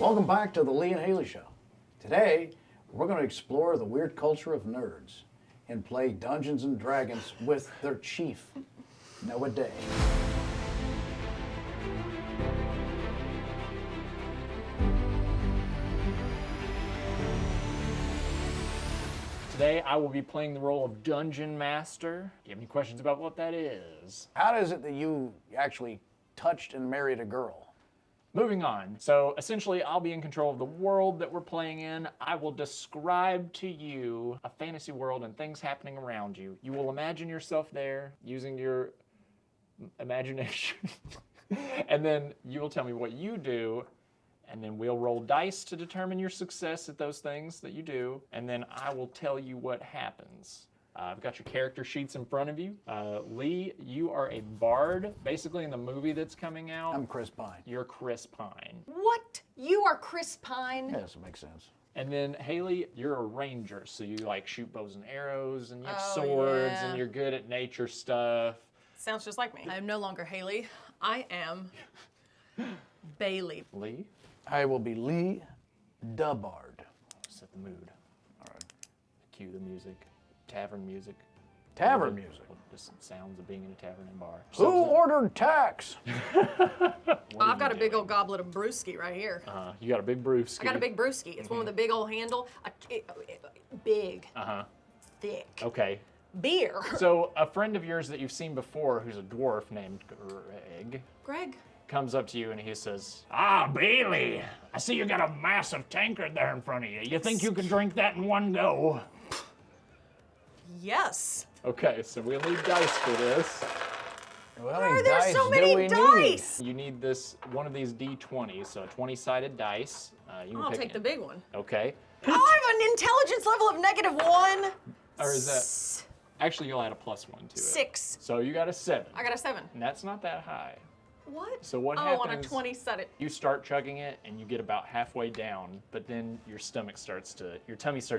Welcome back to the Lee and Hayley Show. Today, we're going to explore the weird culture of nerds and play Dungeons and Dragons with their chief, Noah Day. Today, I will be playing the role of Dungeon Master. Do you have any questions about what that is? How is it that you actually touched and married a girl? Moving on. So essentially, I'll be in control of the world that we're playing in. I will describe to you a fantasy world and things happening around you. You will imagine yourself there using your imagination. And then you will tell me what you do. And then we'll roll dice to determine your success at those things that you do. And then I will tell you what happens. I've got your character sheets in front of you. Lee, you are a bard, basically in the movie that's coming out. I'm Chris Pine. You're Chris Pine. What? You are Chris Pine? Yes, it makes sense. And then Hayley, you're a ranger, so you like shoot bows and arrows, and you have swords, yeah. and you're good at nature stuff. Sounds just like me. I am no longer Hayley. I am Bailey. Lee, I will be Lee Dubbard. set the mood. All right. Cue the music. Tavern music. Tavern music. Just sounds of being in a tavern and bar. Who ordered tax? I've got a big old goblet of brewski right here. You got a big brewski. I got a big brewski. It's one with a big old handle. Big. Thick. Okay. Beer. So a friend of yours that you've seen before, who's a dwarf named Greg? comes up to you and he says, "Ah, Bailey, I see you got a massive tankard there in front of you. You think you can drink that in one go?" Yes. Okay, so we'll need dice for this. Well, Why are there so many dice? You need this one of these D20s, so a 20-sided dice. You can I'll pick take the big one. Okay. Oh, I have an intelligence level of -1. Or is that? Actually, you'll add a +1 to it. 6. So you got a 7. I got a 7. And that's not that high. What? So what on happens? a 20 set it. You start chugging it and you get about halfway down, but then your tummy starts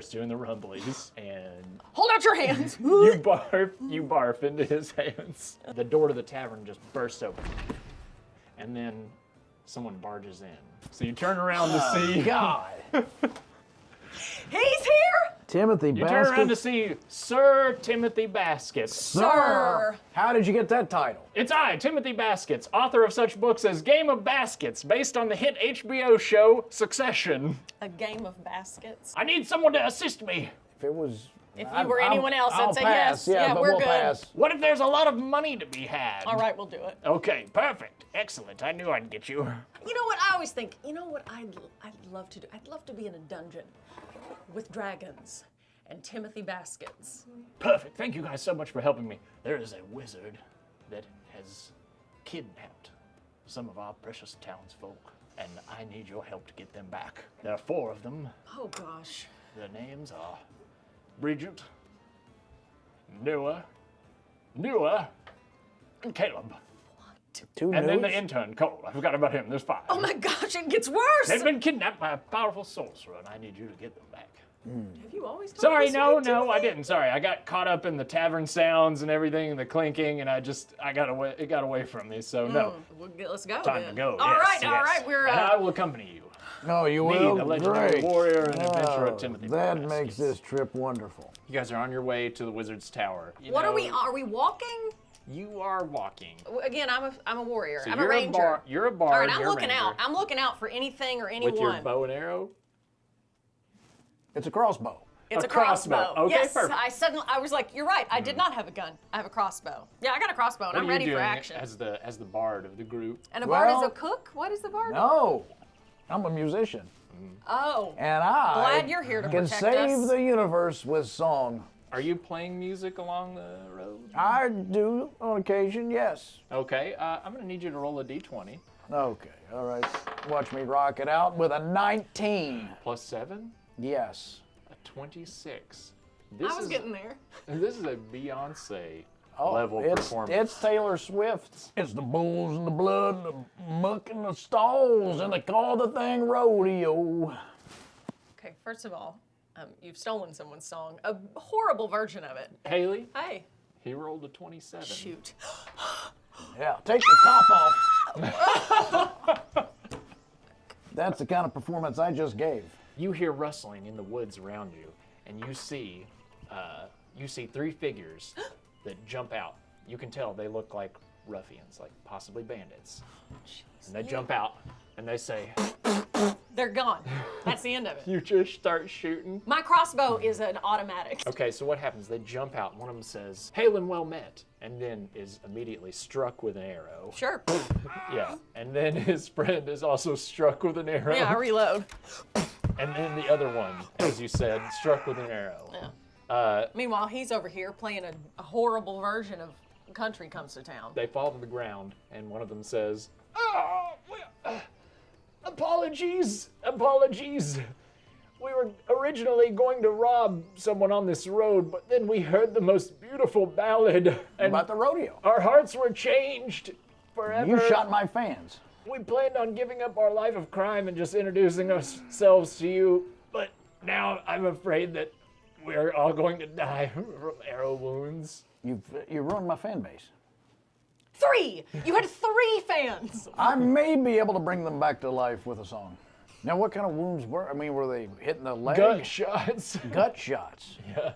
doing the rumblies, and Hold out your hands. you barf into his hands. The door to the tavern just bursts open, and then someone barges in. So you turn around to see. God. He's here. Timothy You turn around to Baskets. see Sir Timothy Baskets. Sir. How did you get that title? It's I, Timothy Baskets, author of such books as Game of Baskets, based on the hit HBO show Succession. A game of baskets. I need someone to assist me. If it was... If you were anyone else, I'd I'll say pass. yes. Yeah, but we're we'll good. pass. What if there's a lot of money to be had? All right, we'll do it. Okay, perfect. Excellent. I knew I'd get you. You know what? I always think, you know what I'd love to do? I'd love to be in a dungeon with dragons and Timothy Baskets. Perfect. Thank you guys so much for helping me. There is a wizard that has kidnapped some of our precious townsfolk, and I need your help to get them back. There are 4 of them. Oh gosh. Their names are Bridget, Noah, and Caleb. Two And then news? the intern, Cole. I forgot about him. There's 5. Oh my gosh, it gets worse. They've been kidnapped by a powerful sorcerer, and I need you to get them back. Have you always talked Sorry, this no, way, Timothy? I didn't. Sorry, I got caught up in the tavern sounds and everything, and the clinking, and I got away. It got away from me. So no, Let's go. time then. to go. All yes, right. We're. And I will accompany you. No, you Me, will. the legendary Great. warrior and adventurer Oh, Timothy that Baskets. makes this trip wonderful. You guys are on your way to the wizard's tower. You What know, are we? Are we walking? You are walking. Again, I'm a warrior. So I'm you're a ranger. You're a bard. All right, I'm you're a looking out. ranger. I'm looking out for anything or anyone. With your bow and arrow. It's a crossbow. It's A a crossbow. crossbow. Okay, yes, perfect. I was like, you're right. I did not have a gun. I have a crossbow. Yeah, I got a crossbow, and What I'm are you ready for doing action. as the bard of the group? And a bard is Well- a cook. What is the bard? No, I'm a musician. Oh. And I Glad you're here to can protect save us. the universe with song. Are you playing music along the road? I do on occasion, yes. Okay, I'm gonna need you to roll a d20 Okay, all right. Watch me rock it out with a 19. plus 7, Yes. a 26. I was getting there. This is a Beyonce Oh, level it's performance. Taylor Swift. It's the bulls and the blood and the muck and the stalls, and they call the thing rodeo. Okay, first of all, you've stolen someone's song. A horrible version of it. Hayley, Hey, he rolled a 27. shoot. Yeah, take the top off. That's the kind of performance I just gave. You hear rustling in the woods around you, and you see 3 figures that jump out. You can tell they look like ruffians, like possibly bandits. And they jump out, and they say, They're gone. That's the end of it. you just start shooting. My crossbow is an automatic. Okay, so what happens? They jump out, and one of them says, "Hail and well met," and then is immediately struck with an arrow. Sure. Yeah, and then his friend is also struck with an arrow. Yeah, I reload. And then the other one, as you said, struck with an arrow. Yeah. Meanwhile, he's over here playing a horrible version of Country Comes to Town. They fall to the ground, and one of them says, apologies. We were originally going to rob someone on this road, but then we heard the most beautiful ballad, and About the rodeo. our hearts were changed forever. You shot my fans. We planned on giving up our life of crime and just introducing ourselves to you, but now I'm afraid that we're all going to die from arrow wounds. You ruined my fan base. 3! You had 3 fans! I may be able to bring them back to life with a song. Now, what kind of wounds were? I mean, were they hitting the leg? Gut shots. Gut shots. Yeah.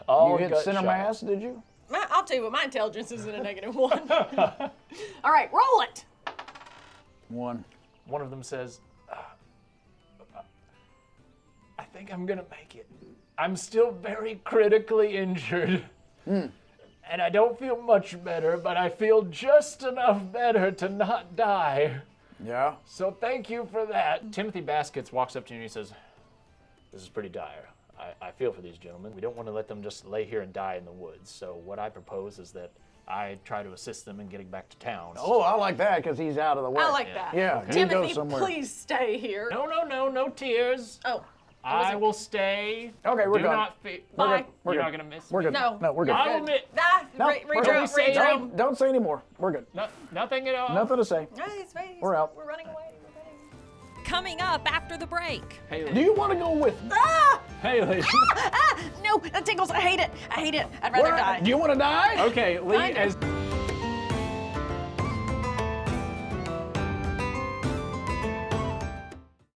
All You hit gut center shots. mass, did you? I'll tell you what, my intelligence isn't a -1. All right, roll it! 1. One of them says, I think I'm gonna make it. I'm still very critically injured. And I don't feel much better, but I feel just enough better to not die. Yeah. So thank you for that. Timothy Baskets walks up to you and he says, this is pretty dire. I feel for these gentlemen. We don't want to let them just lay here and die in the woods. So what I propose is that I try to assist them in getting back to town. Oh, I like that because he's out of the way. I like that. Yeah, he can go Timothy, somewhere. please stay here. No tears. Oh. I will stay. Okay, we're Do done. not fear. Bye. You're not gonna miss We're me. good. No. No, we're good. I will admit, No, we're Redrum, good. redrum. Don't say anymore. We're good. nothing at all. Nothing to say. We're out. We're running away. Coming up after the break. Hayley. Do you want to go with me? Ah! Hayley. No, that tickles. I hate it. I'd rather die. Do you want to die? Okay, Lee, Kinda. as